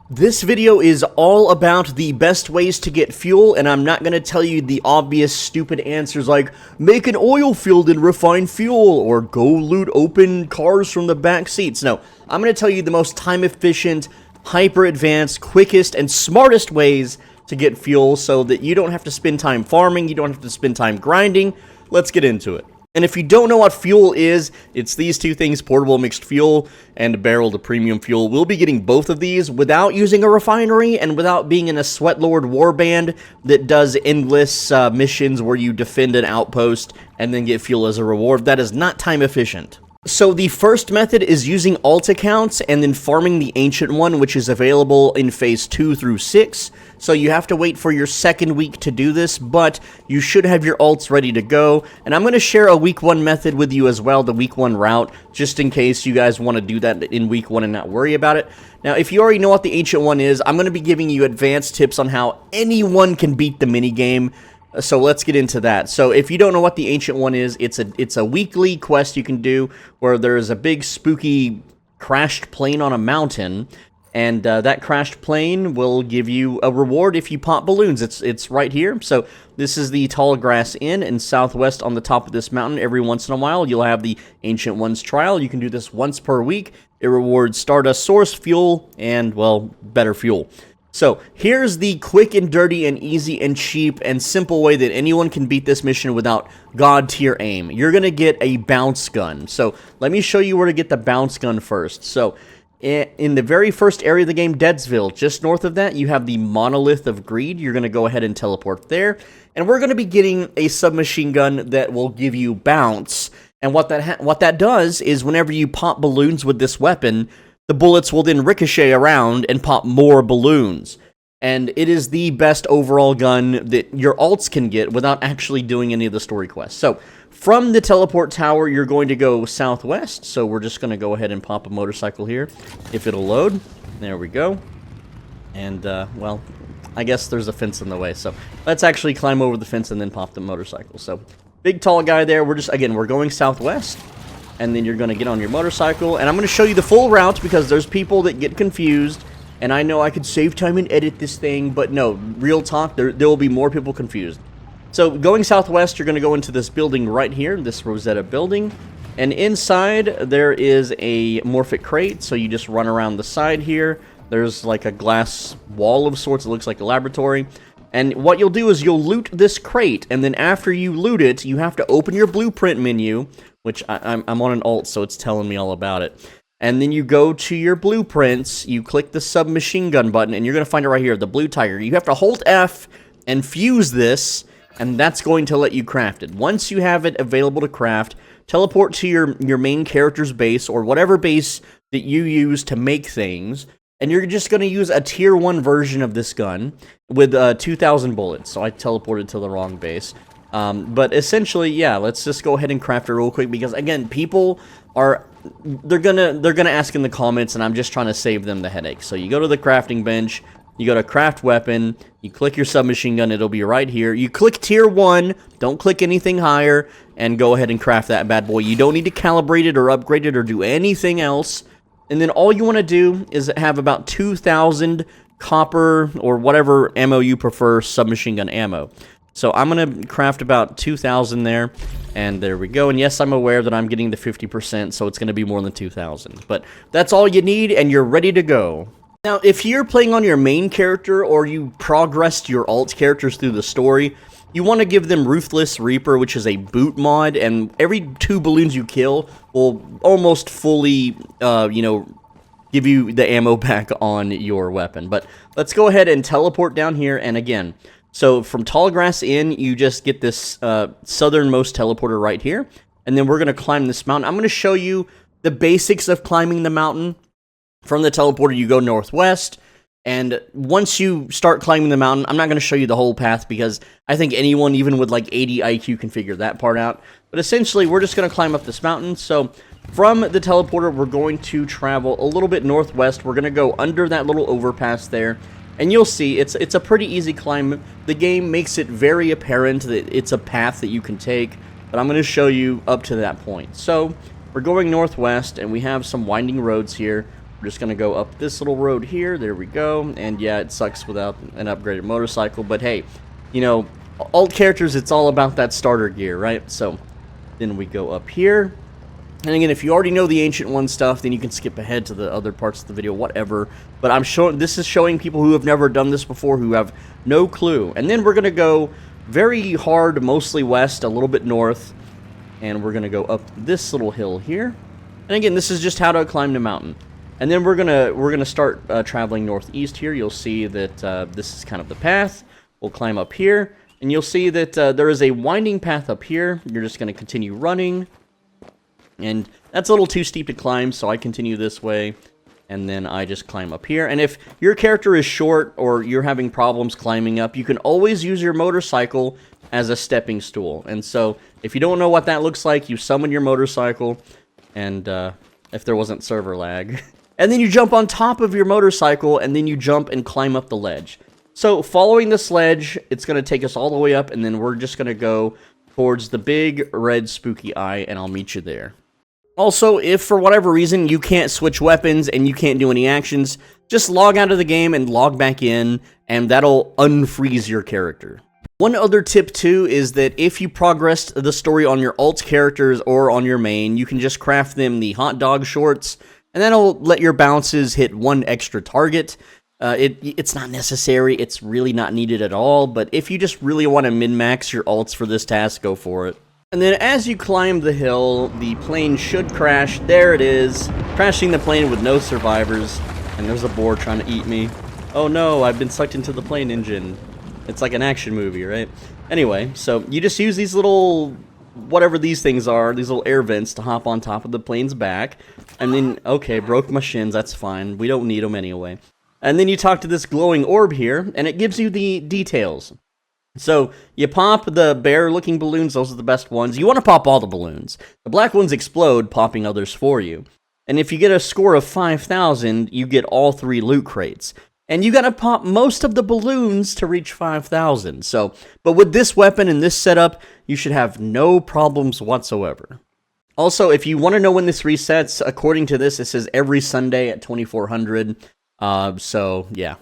This video is all about the best ways to get fuel, and I'm not going to tell you the obvious stupid answers like make an oil field and refine fuel, or go loot open cars from the back seats. No, I'm going to tell you the most time-efficient, hyper-advanced, quickest, and smartest ways to get fuel so that you don't have to spend time farming, you don't have to spend time grinding. Let's get into it. And if you don't know what fuel is, it's these two things, portable mixed fuel and a barrel to premium fuel. We'll be getting both of these without using a refinery and without being in a Sweatlord warband that does endless missions where you defend an outpost and then get fuel as a reward. That is not time efficient. So the first method is using alt accounts and then farming the ancient one, which is available in phase 2 through 6. So you have to wait for your second week to do this, but you should have your alts ready to go. And I'm going to share a week 1 method with you as well, the week 1 route, just in case you guys want to do that in week 1 and not worry about it. Now, if you already know what the ancient one is, I'm going to be giving you advanced tips on how anyone can beat the minigame. So let's get into that. So if you don't know what the ancient one is, it's a weekly quest you can do where there's a big spooky crashed plane on a mountain, and that crashed plane will give you a reward if you pop balloons. It's right here. So this is the Tall Grass Inn in Southwest on the top of this mountain. Every once in a while, you'll have the Ancient Ones trial. You can do this once per week. It rewards Stardust Source, fuel, and, well, better fuel. So, here's the quick and dirty and easy and cheap and simple way that anyone can beat this mission without god-tier aim. You're going to get a bounce gun. So, let me show you where to get the bounce gun first. So, in the very first area of the game, Deadsville, just north of that, you have the Monolith of Greed. You're going to go ahead and teleport there. And we're going to be getting a submachine gun that will give you bounce. And what that does is whenever you pop balloons with this weapon, the bullets will then ricochet around and pop more balloons. And it is the best overall gun that your alts can get without actually doing any of the story quests. So, from the teleport tower, you're going to go southwest. So, we're just going to go ahead and pop a motorcycle here, if it'll load. There we go. And, well, I guess there's a fence in the way. So, let's actually climb over the fence and then pop the motorcycle. So, big tall guy there. We're going southwest. And then you're going to get on your motorcycle, and I'm going to show you the full route because there's people that get confused, and I know I could save time and edit this thing, but no, real talk, there will be more people confused. So going southwest, you're going to go into this building right here, this Rosetta building, and inside there is a Morphic crate, so you just run around the side here. There's like a glass wall of sorts, it looks like a laboratory. And what you'll do is you'll loot this crate, and then after you loot it, you have to open your blueprint menu, which I'm on an alt, so it's telling me all about it. And then you go to your blueprints, you click the submachine gun button, and you're going to find it right here, the blue tiger. You have to hold F and fuse this, and that's going to let you craft it. Once you have it available to craft, teleport to your main character's base, or whatever base that you use to make things, and you're just going to use a tier 1 version of this gun with 2,000 bullets. So I teleported to the wrong base. But essentially, yeah, let's just go ahead and craft it real quick because, again, people are, they're gonna ask in the comments, and I'm just trying to save them the headache. So you go to the crafting bench, you go to craft weapon, you click your submachine gun, it'll be right here. You click tier 1, don't click anything higher, and go ahead and craft that bad boy. You don't need to calibrate it or upgrade it or do anything else. And then all you want to do is have about 2,000 copper or whatever ammo you prefer, submachine gun ammo. So I'm going to craft about 2,000 there, and there we go. And yes, I'm aware that I'm getting the 50%, so it's going to be more than 2,000. But that's all you need, and you're ready to go. Now, if you're playing on your main character, or you progressed your alt characters through the story, you want to give them Ruthless Reaper, which is a boot mod, and every 2 balloons you kill will almost fully, give you the ammo back on your weapon. But let's go ahead and teleport down here, and again, so from Tall Grass Inn, you just get this southernmost teleporter right here, and then we're going to climb this mountain. I'm going to show you the basics of climbing the mountain. From the teleporter, you go northwest, and once you start climbing the mountain, I'm not going to show you the whole path because I think anyone, even with like 80 IQ, can figure that part out. But essentially, we're just going to climb up this mountain. So from the teleporter, we're going to travel a little bit northwest. We're going to go under that little overpass there. And you'll see, it's a pretty easy climb. The game makes it very apparent that it's a path that you can take, but I'm going to show you up to that point. So, we're going northwest, and we have some winding roads here. We're just going to go up this little road here. There we go. And yeah, it sucks without an upgraded motorcycle. But hey, you know, alt characters, it's all about that starter gear, right? So then we go up here. And again, if you already know the Ancient One stuff, then you can skip ahead to the other parts of the video, whatever. But this is showing people who have never done this before, who have no clue. And then we're going to go very hard, mostly west, a little bit north. And we're going to go up this little hill here. And again, this is just how to climb the mountain. And then we're gonna start traveling northeast here. You'll see that this is kind of the path. We'll climb up here. And you'll see that there is a winding path up here. You're just going to continue running. And that's a little too steep to climb, so I continue this way, and then I just climb up here. And if your character is short or you're having problems climbing up, you can always use your motorcycle as a stepping stool. And so if you don't know what that looks like, you summon your motorcycle, and if there wasn't server lag, and then you jump on top of your motorcycle, and then you jump and climb up the ledge. So following this ledge, it's going to take us all the way up, and then we're just going to go towards the big red spooky eye, and I'll meet you there. Also, if for whatever reason you can't switch weapons and you can't do any actions, just log out of the game and log back in, and that'll unfreeze your character. One other tip too is that if you progressed the story on your alt characters or on your main, you can just craft them the hot dog shorts, and that'll let your bounces hit one extra target. It's not necessary, it's really not needed at all, but if you just really want to min-max your alts for this task, go for it. And then as you climb the hill, the plane should crash. There it is, crashing the plane with no survivors. And there's a boar trying to eat me. Oh no, I've been sucked into the plane engine. It's like an action movie, right? Anyway, so you just use these little, whatever these things are, these little air vents to hop on top of the plane's back. And then, okay, broke my shins, that's fine. We don't need them anyway. And then you talk to this glowing orb here, and it gives you the details. So, you pop the bear-looking balloons, those are the best ones. You want to pop all the balloons. The black ones explode, popping others for you. And if you get a score of 5,000, you get all 3 loot crates. And you gotta pop most of the balloons to reach 5,000. So, but with this weapon and this setup, you should have no problems whatsoever. Also, if you want to know when this resets, according to this, it says every Sunday at 2400. So, yeah.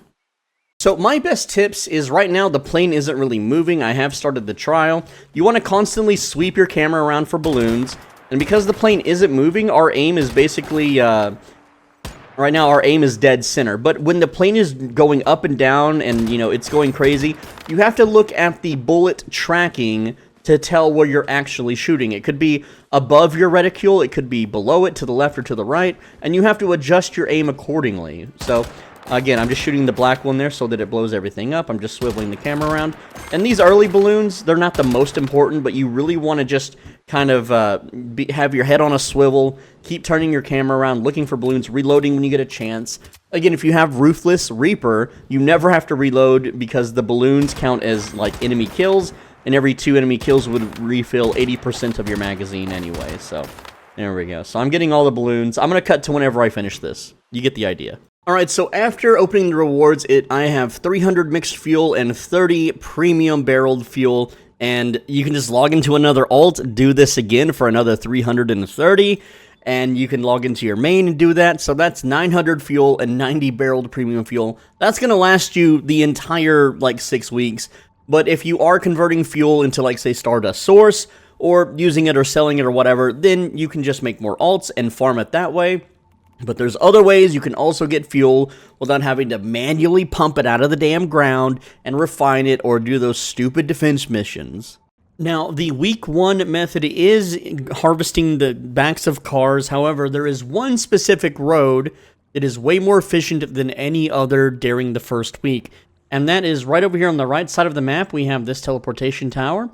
So my best tips is right now the plane isn't really moving. I have started the trial. You want to constantly sweep your camera around for balloons. And because the plane isn't moving, our aim is basically, right now our aim is dead center. But when the plane is going up and down and, you know, it's going crazy, you have to look at the bullet tracking to tell where you're actually shooting. It could be above your reticule, it could be below it, to the left or to the right, and you have to adjust your aim accordingly. So, again, I'm just shooting the black one there so that it blows everything up. I'm just swiveling the camera around. And these early balloons, they're not the most important, but you really want to just kind of have your head on a swivel, keep turning your camera around, looking for balloons, reloading when you get a chance. Again, if you have Ruthless Reaper, you never have to reload because the balloons count as, like, enemy kills, and every 2 enemy kills would refill 80% of your magazine anyway, so there we go. So I'm getting all the balloons. I'm going to cut to whenever I finish this. You get the idea. Alright, so after opening the rewards, I have 300 mixed fuel and 30 premium barreled fuel, and you can just log into another alt, do this again for another 330, and you can log into your main and do that. So that's 900 fuel and 90 barreled premium fuel. That's going to last you the entire, like, 6 weeks. But if you are converting fuel into, like, say, Stardust Source, or using it or selling it or whatever, then you can just make more alts and farm it that way. But there's other ways you can also get fuel without having to manually pump it out of the damn ground and refine it or do those stupid defense missions. Now, the week 1 method is harvesting the backs of cars. However, there is one specific road that is way more efficient than any other during the first week. And that is right over here on the right side of the map. We have this teleportation tower.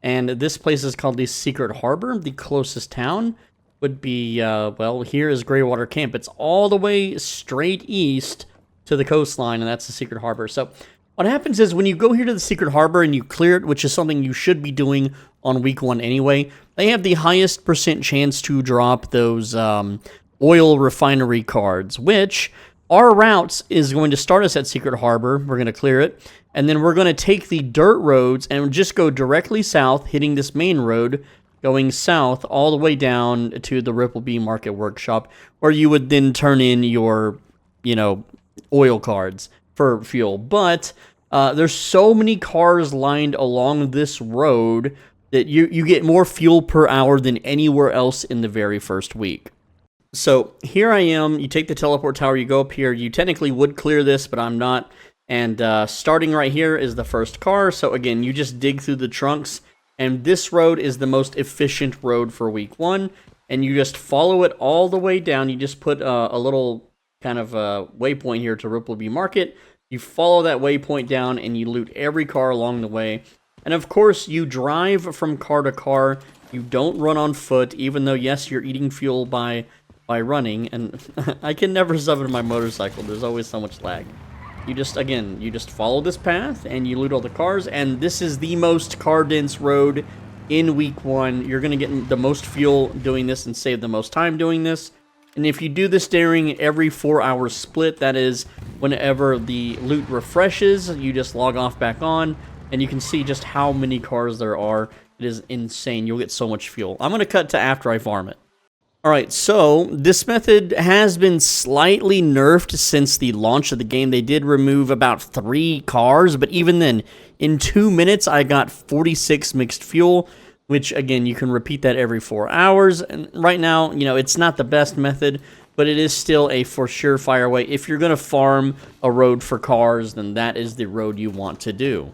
And this place is called the Secret Harbor. The closest town would be, well, here is Greywater Camp. It's all the way straight east to the coastline, and that's the Secret Harbor. So what happens is when you go here to the Secret Harbor and you clear it, which is something you should be doing on week 1 anyway, they have the highest % chance to drop those oil refinery cards, which our routes is going to start us at Secret Harbor. We're going to clear it, and then we're going to take the dirt roads and just go directly south, hitting this main road, going south all the way down to the Rippleby Market Workshop, where you would then turn in your, oil cards for fuel. But there's so many cars lined along this road that you get more fuel per hour than anywhere else in the very first week. So here I am. You take the teleport tower, you go up here. You technically would clear this, but I'm not. And starting right here is the first car. So again, you just dig through the trunks. And this road is the most efficient road for week 1. And you just follow it all the way down. You just put a little kind of waypoint here to Rippleby Market. You follow that waypoint down and you loot every car along the way. And of course, you drive from car to car. You don't run on foot, even though, yes, you're eating fuel by running. And I can never summon my motorcycle. There's always so much lag. You just follow this path and you loot all the cars. And this is the most car-dense road in week 1. You're going to get the most fuel doing this and save the most time doing this. And if you do this during every 4-hour split, that is whenever the loot refreshes, you just log off back on, and you can see just how many cars there are. It is insane. You'll get so much fuel. I'm going to cut to after I farm it. Alright, so this method has been slightly nerfed since the launch of the game. They did remove about 3 cars, but even then, in 2 minutes, I got 46 mixed fuel, which, again, you can repeat that every 4 hours. And right now, it's not the best method, but it is still a for surefire way. If you're going to farm a road for cars, then that is the road you want to do.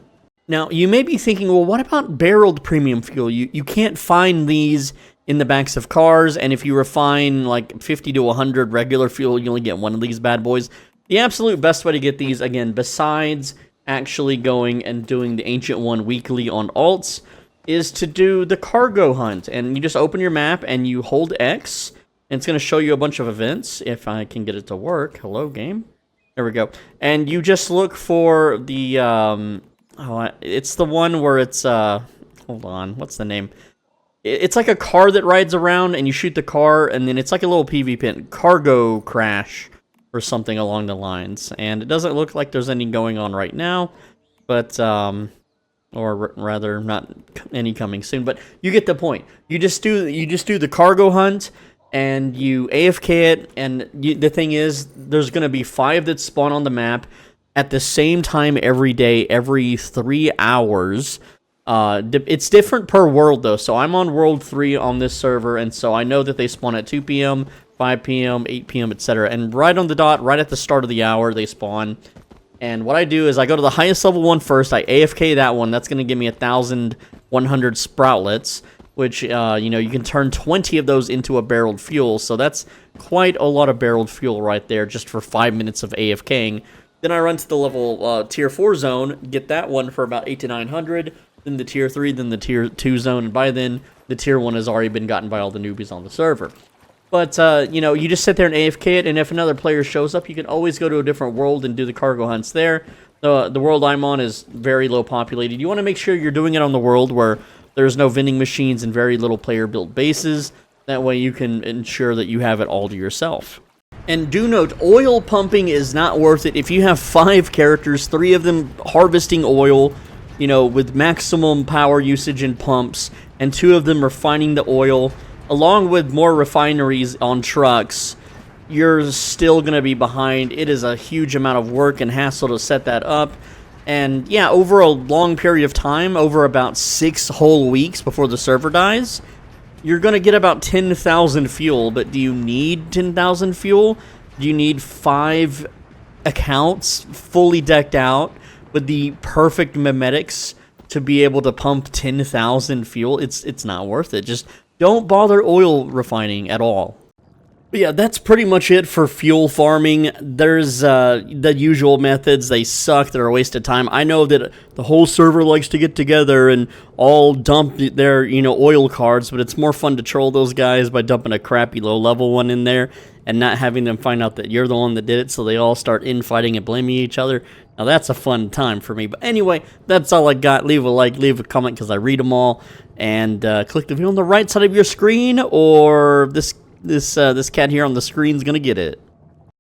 Now, you may be thinking, well, what about barreled premium fuel? You can't find these in the backs of cars, and if you refine like 50 to 100 regular fuel, you only get one of these bad boys. The absolute best way to get these, again, besides actually going and doing the Ancient One weekly on alts, is to do the cargo hunt. And you just open your map and you hold X, and it's going to show you a bunch of events, if I can get it to work. Hello, game. There we go. And you just look for the, it's the one where it's, hold on, what's the name? It's like a car that rides around, and you shoot the car, and then it's like a little PV pin. Cargo crash, or something along the lines. And it doesn't look like there's any going on right now, but, or rather, not any coming soon. But you get the point. You just do the cargo hunt, and you AFK it, and the thing is, there's going to be 5 that spawn on the map at the same time every day, every 3 hours. It's different per world, though. So I'm on World 3 on this server, and so I know that they spawn at 2 p.m., 5 p.m., 8 p.m., etc. And right on the dot, right at the start of the hour, they spawn. And what I do is I go to the highest level one first. I AFK that one. That's going to give me 1,100 sproutlets, which, you can turn 20 of those into a barreled fuel. So that's quite a lot of barreled fuel right there just for 5 minutes of AFKing. Then I run to the level tier 4 zone, get that one for about 8 to 900. Then the tier 3, then the tier 2 zone, and by then, the tier 1 has already been gotten by all the newbies on the server. But, you just sit there and AFK it, and if another player shows up, you can always go to a different world and do the cargo hunts there. The world I'm on is very low populated. You want to make sure you're doing it on the world where there's no vending machines and very little player-built bases. That way you can ensure that you have it all to yourself. And do note, oil pumping is not worth it. If you have 5 characters, 3 of them harvesting oil, with maximum power usage in pumps, and 2 of them refining the oil, along with more refineries on trucks, you're still going to be behind. It is a huge amount of work and hassle to set that up. And yeah, over a long period of time, over about 6 whole weeks before the server dies, you're going to get about 10,000 fuel. But do you need 10,000 fuel? Do you need 5 accounts fully decked out with the perfect memetics to be able to pump 10,000 fuel? It's not worth it. Just don't bother oil refining at all. But yeah, that's pretty much it for fuel farming. There's the usual methods. They suck. They're a waste of time. I know that the whole server likes to get together and all dump their, oil cards, but it's more fun to troll those guys by dumping a crappy low-level one in there and not having them find out that you're the one that did it, so they all start infighting and blaming each other. Now, that's a fun time for me. But anyway, that's all I got. Leave a like, leave a comment, because I read them all. And click the video on the right side of your screen, or this cat here on the screen is going to get it.